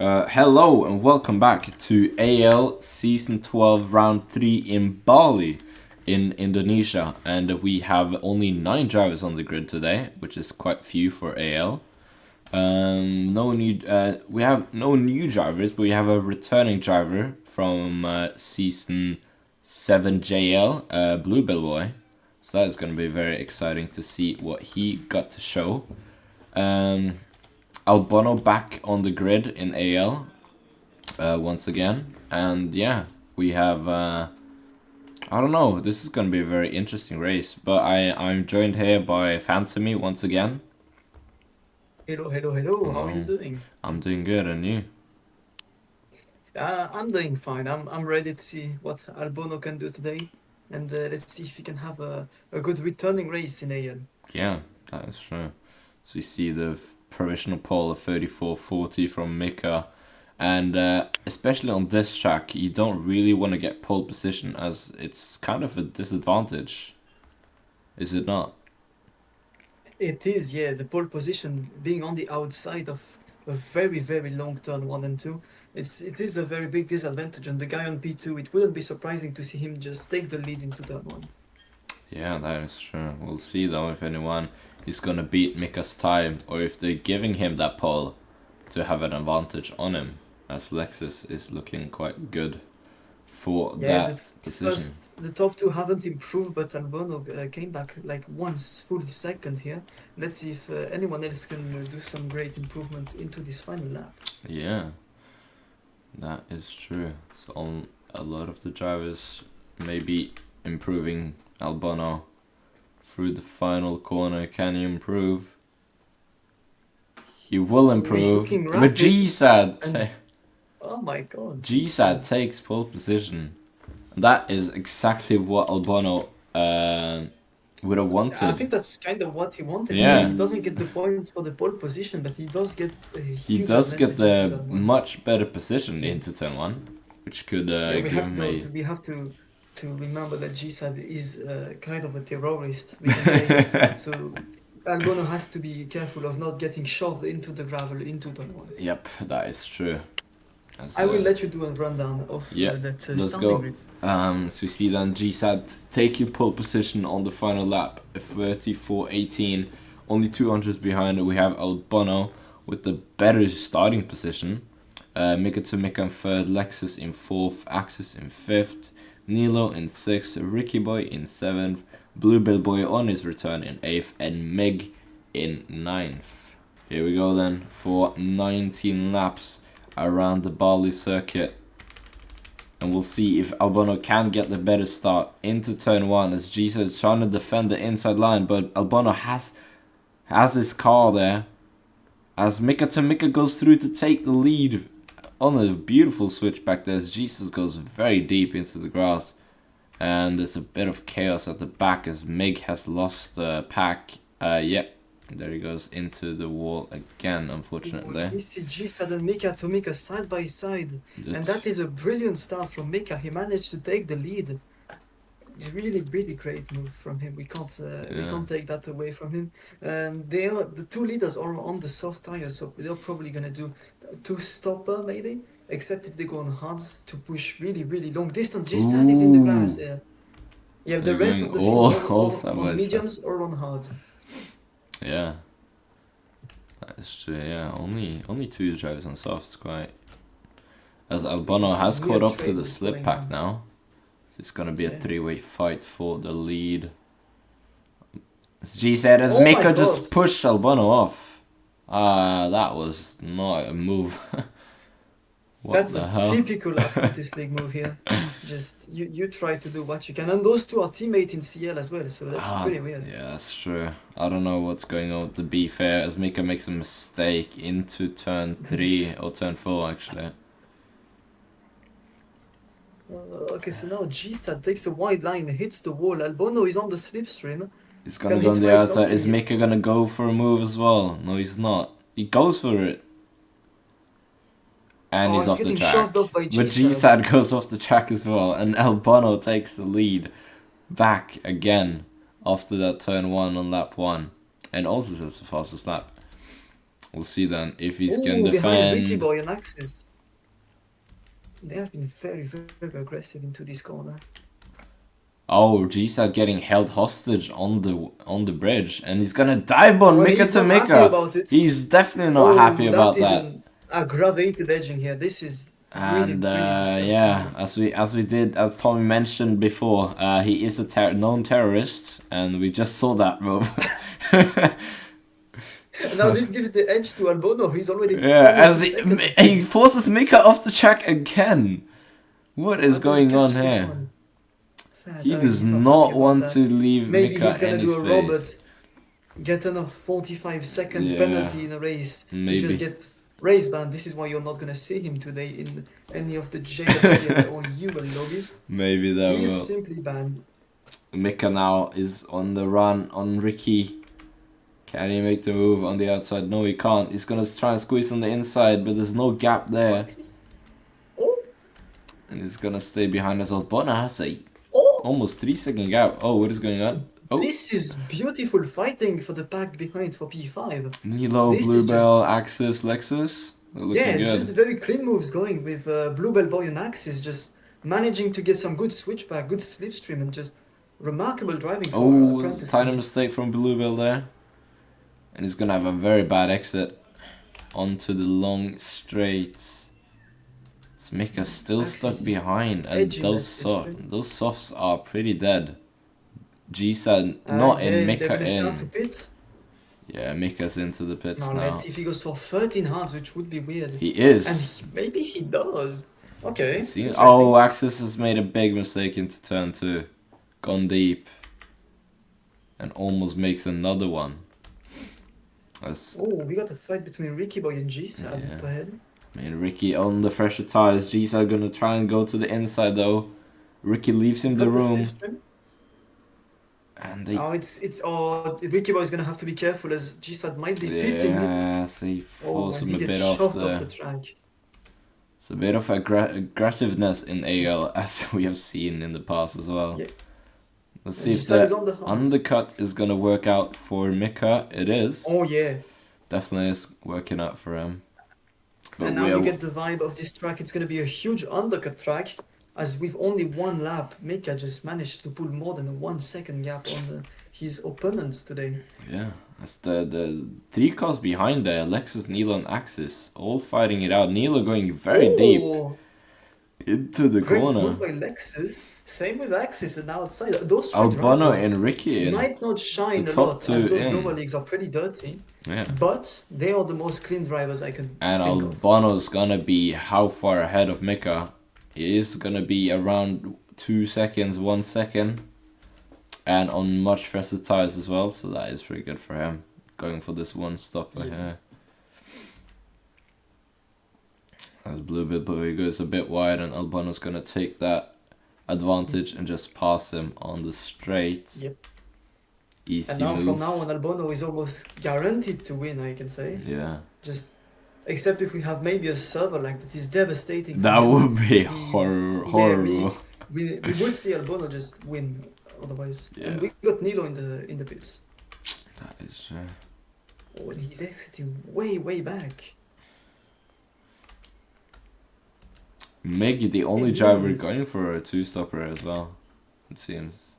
Hello and welcome back to AL Season 12 Round 3 in Bali in Indonesia. And we have only 9 drivers on the grid today, which is quite few for AL. We have no new drivers, but we have a returning driver from Season 7 JL, Blue Bill Boy. So that is going to be very exciting to see what he got to show. Albono back on the grid in AL once again, and yeah, we have I don't know, this is gonna be a very interesting race, but I'm joined here by Phantomy once again. Hello, hello, hello. How are you doing? I'm doing good, and you? I'm doing fine. I'm ready to see what Albono can do today, and let's see if he can have a good returning race in AL. Yeah, that is true. So we see the provisional pole of 34.40 from Mika. And especially on this track, you don't really want to get pole position as it's kind of a disadvantage. Is it not? It is, yeah, the pole position being on the outside of a very, very long turn 1 and 2. It is a very big disadvantage, and the guy on P2, it wouldn't be surprising to see him just take the lead into turn 1. Yeah, that is true. We'll see though if anyone is gonna beat Mika's time or if they're giving him that pole to have an advantage on him, as Lexus is looking quite good for Yeah, that position. the top two haven't improved, but Albono came back like once, fully second here. Let's see if anyone else can do some great improvement into this final lap. Yeah, that is true. So on a lot of the drivers maybe improving Albono through the final corner. Can he improve? He will He's improve. looking But rapid, and GSAD, oh my god, GSAD G-Sad. takes pole position. That is exactly what Albono would have I wanted. think that's kind of what he wanted. He Yeah, doesn't get the point for the pole position, but he does get a he huge does get advantage into the turn 1. much better position Yeah. into turn 1, which could Yeah, we give have him to, a... to we have to remember that G-Sad is kind of a terrorist. We can say that. So Albono has to be careful of not getting shoved into the gravel into turn 1. Yep, that is true. As, I will let you do a rundown of yeah, that let's starting go. grid. So you see then GSAT taking pole position on the final lap, 34.18. Only 200s behind. We have Albono with the better starting position. Mika to Mika in third, Lexus in fourth, Axis in fifth, Nilo in sixth, Ricky Boy in seventh, Blue Bill Boy on his return in eighth, and Meg in ninth. Here we go then for 19 laps around the Bali circuit. And we'll see if Albono can get the better start into turn 1 as Gisa is trying to defend the inside line, but Albono has his car there as Mika to Mika goes through to take the lead on a beautiful switch back there as Jesus goes very deep into the grass. And there's a bit of chaos at the back as Mig has lost the pack. Yep, there he goes into the wall again, unfortunately. We see G-Sad and Mika to Mika side by side, and That's, that is a brilliant start from Mika. He managed to take the lead. It's really, really great move from him. We yeah. can't take that away from him. The two leaders are on the soft tires, so they're probably gonna do a two stopper maybe. Except if they go on hards to push really, really long distance. G-Sad is in the grass Ooh, there. Yeah, the they're rest going of the field all are side by on side. mediums or on hard. Yeah, that's true. Yeah, only 2 drivers on softs, quite. As We can Albono see has caught weird up to the trade-offs slip going pack on. now. It's gonna be a Yeah. 3-way fight for the lead. G said as Oh my Mika god! just pushed Albono off. That was not a move. What That's the a hell? typical Apprentice League move here. Just you try to do what you can, and those two are teammates in CL as well, so that's Ah, pretty weird. yeah, that's true. I don't know what's going on, to be fair, as Mika makes a mistake into turn The 3, beef. or turn 4 actually. Okay, so now GSAT takes a wide line, hits the wall. Albono is on the slipstream. He's Can gonna go he on the try outside. Is something? Mika gonna go for a move as well? No, he's not. He goes for it. And Oh, he's he's off the getting shoved track. off by But GSAT. GSAD goes off the track as well. And Albano takes the lead back again after that turn 1 on lap 1. And also says the fastest lap. We'll see then if he can Oh, behind Ricky defend. Boy and Axis. They have been very, very aggressive into this corner. Oh, GSAT getting held hostage on the bridge, and he's gonna dive bomb Oh, Mika he's to not happy Mika. about it. He's definitely not happy Oh, that about is that. an aggravated edging here. This is really, And really disgusting yeah, move. as Tommy mentioned before, he is a known terrorist, and we just saw that move. And now this gives the edge to Albono. He's already Yeah, almost as a second ahead. he forces Mika off the track again. What is How do we going on catch this here? one? Sad. He does He's not happy not about want that. to leave Maybe Mika he's gonna any do a Robert, space. get another 45-second Yeah, penalty in a race to just maybe. get race banned. This is why you're not gonna see him today in any of the JFC or UL lobbies. Maybe that He is will. simply banned. Mika now is on the run on Ricky. Can he make the move on the outside? No, he can't. He's gonna try and squeeze on the inside, but there's no gap there. Oh, And he's gonna stay behind us. Albona has a oh! almost 3 second gap. Oh, what is going on? Oh, This is beautiful fighting for the pack behind for P5. Nilo, This is just, Bluebell, Axis, Lexus. They're yeah, looking it's good. just very clean moves going with Bluebell Boy and Axis just managing to get some good switchback, good slipstream, and just remarkable driving for Oh, Apprentice. tiny mistake from Bluebell there. And he's gonna have a very bad exit onto the long straight. Mika's still Axis stuck behind, and edging those that slipstream. those softs are pretty dead. G-Sad not in, Yeah, they're Mika gonna start to in. pit. Yeah, Mika's into the pits Now now. let's see if he goes for 13 hearts, which would be weird. He And is. maybe he does. Okay, See? interesting. Oh, Axis has made a big mistake into turn 2. Gone deep. And almost makes another one. That's, Oh, we got a fight between Ricky Boy and G-Sad Yeah. up ahead. I mean, Ricky on the fresher tires. G-Sad gonna try and go to the inside though. Ricky leaves him the Got room. slipstream. And they... Oh, Ricky Boy is gonna have to be careful as G-Sad might be pitting. Yeah, so he Oh, falls and him he a gets bit off shoved there. off the track. It's a bit of aggressiveness in AL, as we have seen in the past as well. Yeah. Let's see if G-Sad is the on the horns. undercut is gonna work out for Mika. It is. Oh yeah. Definitely is working out for him. But And now we you are... get the vibe of this track. It's gonna be a huge undercut track. As with only one lap, Mika just managed to pull more than a 1 second gap on his opponents today. Yeah, that's the 3 cars behind there. Lexus, Nilo, and Axis all fighting it out. Nilo going very deep Oh, into the great corner. move by Lexus. Same with Axis and outside. Those three Albano drivers and Ricky in. might not shine the a top lot as two those in. lower leagues are pretty dirty, Yeah. but they are the most clean drivers I can And think of. Albano's gonna be how far ahead of Mika? He is gonna be around 2 seconds, 1 second. And on much faster tires as well, so that is pretty good for him. Going for this one stopper here. As Bluebell Boy goes a bit wide, and Albano's gonna take that advantage and just pass him on the straight. Yep. Easy And now moves. from now on, Albono is almost guaranteed to win, I can say. Yeah. Just, except if we have maybe a server like that is devastating. for That him. would be We- horrible. We would see Albono just win otherwise. Yeah. And we got Nilo in the pits. That is... Oh, and he's exiting way back. Meg, the only And driver used. going for a 2-stopper as well, it seems.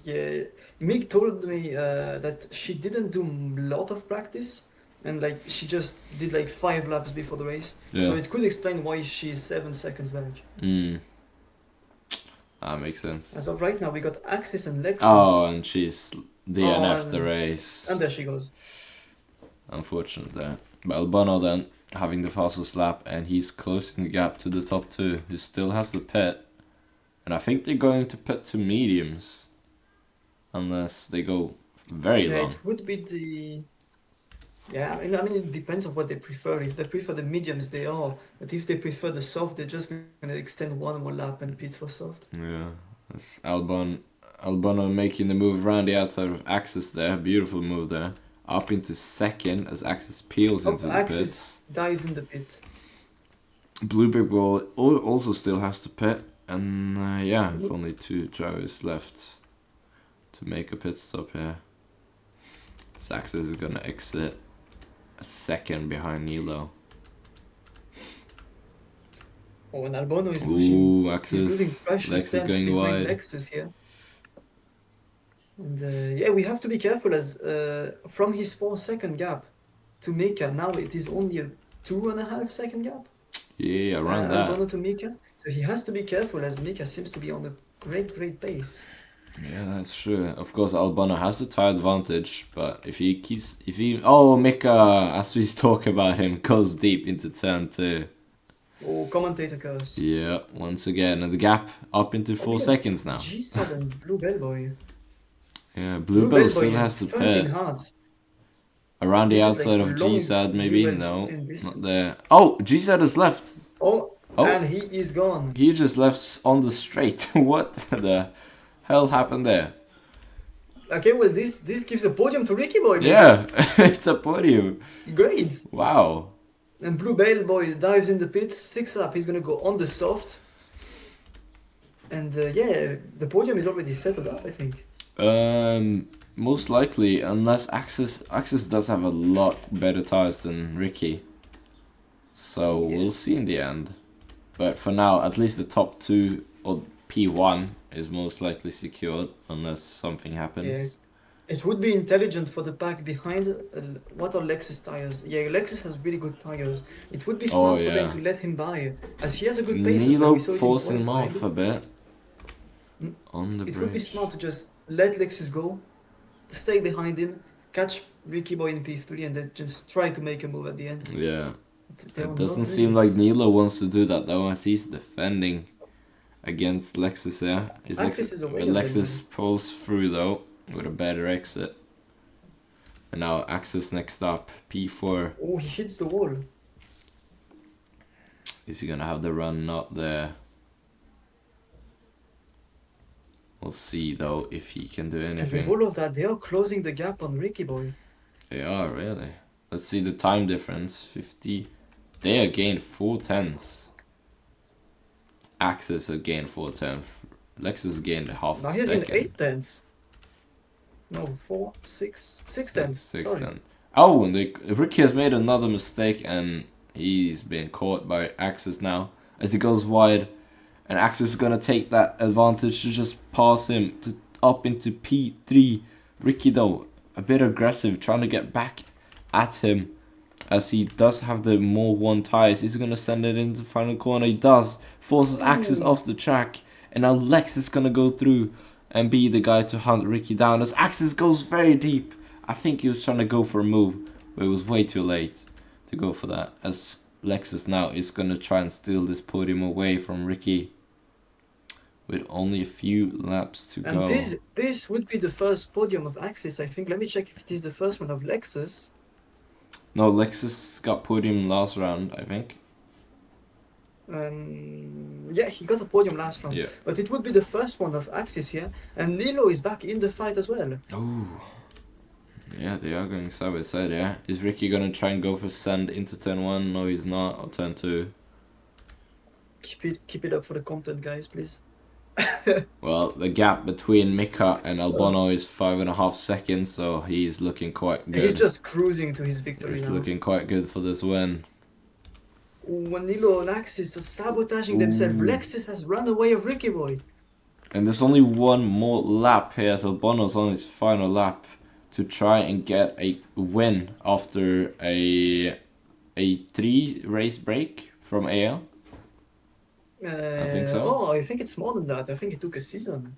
Yeah, Mig told me that she didn't do a lot of practice, and like she just did like 5 laps before the race. Yeah. So it could explain why she's 7 seconds back. That makes sense. As of right now, we got Axis and Lexus. Oh, and she's DNF'd the and- race. And there she goes. Unfortunate there. But Albano then having the fastest lap, and he's closing the gap to the top 2, who still has the pit. And I think they're going to pit to mediums. Unless they go very Yeah, long. it would be the. Yeah, I mean, it depends on what they prefer. If they prefer the mediums, they are. But if they prefer the soft, they're just gonna extend one more lap and pit for soft. Yeah. That's Albano making the move around the outside of Axis there. Beautiful move there. Up into second as Axis peels into the Axis pits. dives in the pit. Bluebird will also still has to pit. And yeah, it's only 2 drivers left to make a pit stop here. So Axis is gonna exit a second behind Nilo. Oh, and Albono is losing. Ooh, He's losing Axis. precious Lex is stance going behind wide. Lexus here. And yeah, we have to be careful as from his 4 second gap to Mika, now it is only a 2.5 second gap. Yeah, around that. Albono to Mika. So he has to be careful as Mika seems to be on a great pace. Yeah, that's true. Of course, Albano has the tire advantage, but if he, oh, Mika, as we talk about him, goes deep into turn 2. Oh, commentator curse. Yeah, once again, and the gap up into 4 Look at seconds now. G-Sad and Blue Bellboy. Yeah, Blue Bluebell still Bellboy, has to 13 pit. hearts. Around the This is like outside of long GSAD, maybe? US No, in not distance. there. Oh, GSAD is left. Oh, Oh, and he is gone. he just left on the straight. What the hell happened there? Okay, well this gives a podium to Ricky Boy, maybe. Yeah, it's a podium. Great. Wow. And Blue Bellboy dives in the pits, 6 up. He's gonna go on the soft. And yeah, the podium is already settled up, I think. Most likely, unless Axis does have a lot better tires than Ricky. So Yeah. we'll see in the end. But for now, at least the top 2 or P1 is most likely secured unless something happens. Yeah. It would be intelligent for the pack behind. What are Lexus tires? Yeah, Lexus has really good tires. It would be smart for them to let him by, as he has a good pace as well. Nilo We saw it in forcing him qualifying. off a bit Mm, on the It bridge. would be smart to just let Lexus go, stay behind him, catch Ricky Boy in P3, and then just try to make a move at the end. Yeah. They're It not doesn't doing seem like it. Nilo wants to do that though, as he's defending against Lexus there. Axis is away of them. Lexus pulls through though with a better exit. And now Axis next up, P4. Oh, he hits the wall. Is he gonna have the run? Not there. We'll see though if he can do And with anything. all of that, they are closing the gap on Ricky Boy. They are really. Let's see the time difference. 50. They have gained 4 tenths. Axis have gained 4 tenths. Lexus gained a half Now a he's second. in 8 tenths. No, 4, 6 tenths. Sorry. Tenths. Oh, and Ricky has made another mistake and he's been caught by Axis now as he goes wide. And Axis is gonna take that advantage to just pass him to up into P3. Ricky though, a bit aggressive, trying to get back at him as he does have the more one tires. He's gonna send it into the final corner. He does, forces Axis off the track, and now Lex is gonna go through and be the guy to hunt Ricky down as Axis goes very deep. I think he was trying to go for a move, but it was way too late to go for that, as Lexus now is gonna try and steal this podium away from Ricky with only a few laps to go. And this would be the first podium of Axis, I think. Let me check if it is the first one of Lexus. No, Lexus got podium last round, I think. Yeah, he got a podium last round. Yeah. But it would be the first one of Axis here. And Nilo is back in the fight as well. Ooh. Yeah, they are going side by side, yeah. Is Ricky gonna try and go for send into turn 1? No, he's not. Or turn 2. Keep it up for the content, guys, please. Well, the gap between Mika and Albono is 5.5 seconds, so he's looking quite good. He's just cruising to his victory He's now. looking quite good for this win. When Nilo and Axis are sabotaging themselves, Lexus has run away of Ricky Boy. And there's only one more lap here, so Albono's on his final lap to try and get a win after a 3 race break from AL. I think so. Oh, I think it's more than that. I think it took a season.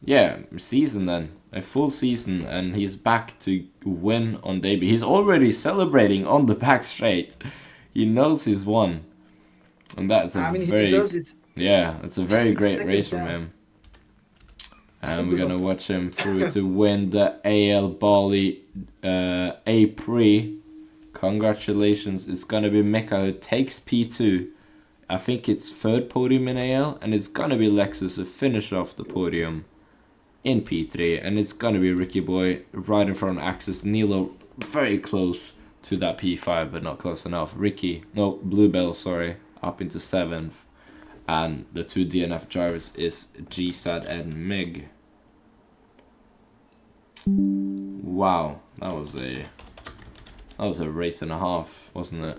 Yeah, season then. A full season, and he's back to win on debut. He's already celebrating on the back straight. He knows he's won. And that's he deserves it. Yeah, it's a very 6 great seconds race from down. him. Still And we're goes gonna off watch him through to win the AL Bali A Prix. Congratulations. It's gonna be Mika who takes P2. I think it's 3rd podium in AL, and it's gonna be Lexus who finish off the podium in P3, and it's gonna be Ricky Boy right in front of Axis. Nilo very close to that P5, but not close enough. Bluebell, sorry, up into 7th, and the 2 DNF drivers is GSAD and MIG. Wow, that was a That was a race and a half, wasn't it?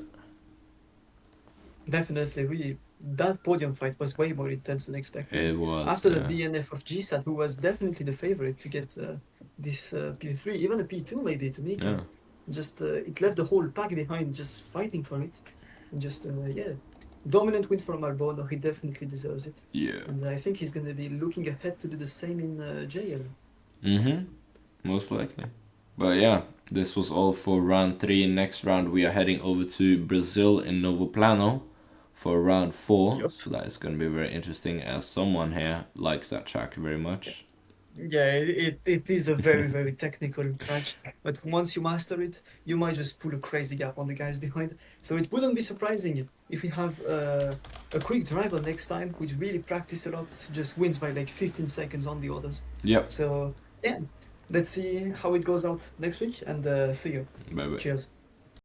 Definitely, that podium fight was way more intense than expected. It was, After the yeah. DNF of GSAT, who was definitely the favorite to get this P3, even a P2 maybe to Mika. Yeah. Just it left the whole pack behind, just fighting for it. And just yeah, dominant win from Marbono. He definitely deserves it. Yeah. And I think he's gonna be looking ahead to do the same in JL. Mm-hmm. Most likely. But yeah, this was all for round 3. Next round, we are heading over to Brazil in Novo Plano for round 4. Yup. So that is going to be very interesting, as someone here likes that track very much. Yeah, it is a very, very technical track, but once you master it, you might just pull a crazy gap on the guys behind. So it wouldn't be surprising if we have a quick driver next time, which really practice a lot, just wins by like 15 seconds on the others. Yep. So yeah, let's see how it goes out next week, and see you. Bye bye. Cheers.